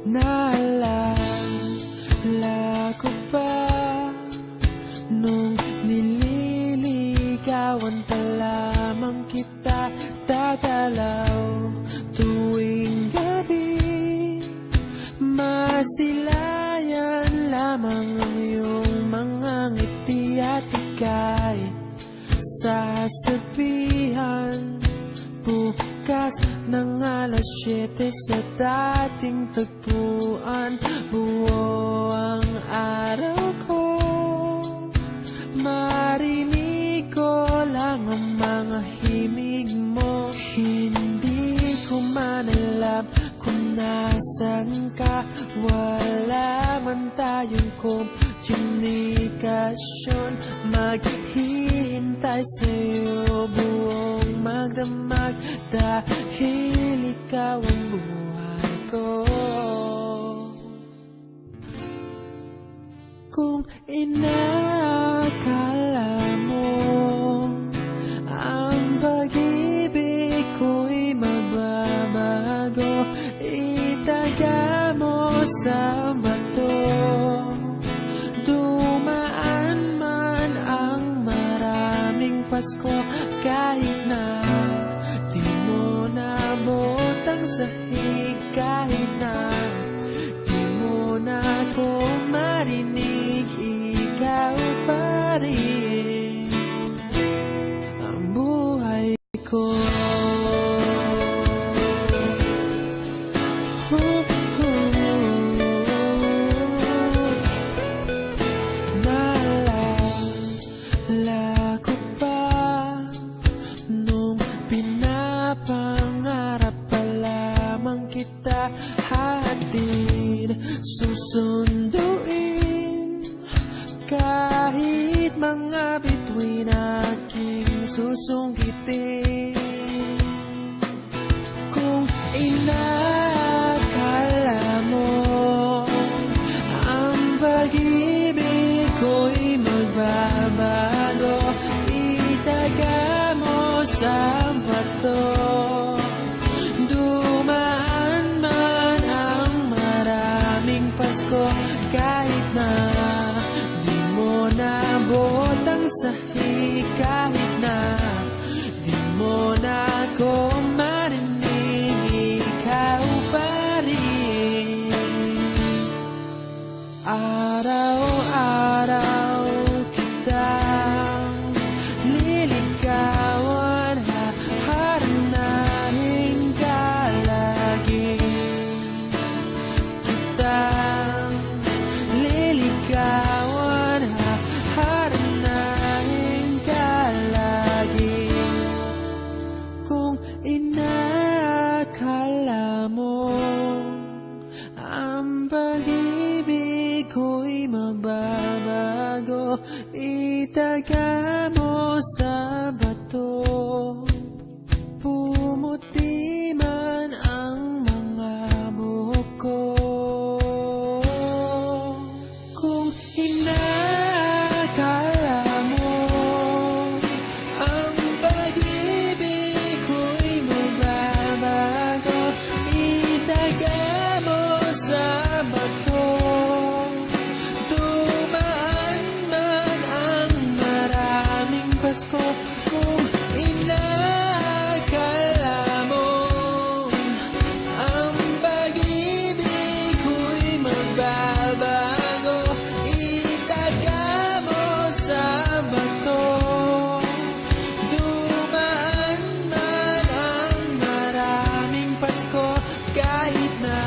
Naalala ko pa nung nililigawan pa lamang kita, tatalaw tuwing gabi. Masilayan lamang ang iyong mga ngiti at ika'y sasabihan bukas ng alas 7 sa dating tagpuan. Buo ang araw ko, marinig ko lang ang mga himig mo. Hindi ko man alam kung nasan ka, wala man tayong komunikasyon. Maghihintay sa'yo buong magdamag dahil ikaw ang buhay ko. Kung inakala mo ang pag-ibig ko'y magbabago, itaga mo sa bato. Dumaan man ang maraming Pasko, kahit na di mo naabot ang sahig, kahit na di mo na ako marinig, ikaw pa rin ang buhay ko. Naalala ko pa nung pinapangarap pa lamang kita, hatid susunduin kahit mga bituin aking susungkitin. Kung inakala mo ang pag-ibig ko'y magbabago, itaga mo sa bato. Dumaan man ang maraming Pasko, kahit na di mo naabot ang sahig, kahit na di mo na ako marinig, ikaw pa rin. Araw-araw kitang liligawan, haharanahin ka lagi. Kitang liligawan, haharanahin ka lagi. Kung inakala mo ang pag-ibig ko'y magbabago, itaga mo sa bato. Pumuti man ang mga buhok ko. Kung inakala mo ang pag-ibig ko'y magbabago, itaga mo sa bato. Dumaan man ang maraming Pasko, kung inakala mo ang pag-ibig ko'y magbabago, itaga mo sa bato. Dumaan man ang maraming Pasko, kahit na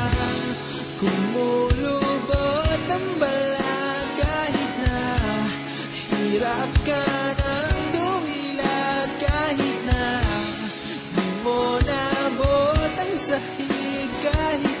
kumulubot ang balat, kahit na hirap ka ng dumilat, kahit na di mo naabot ang sahig, kahit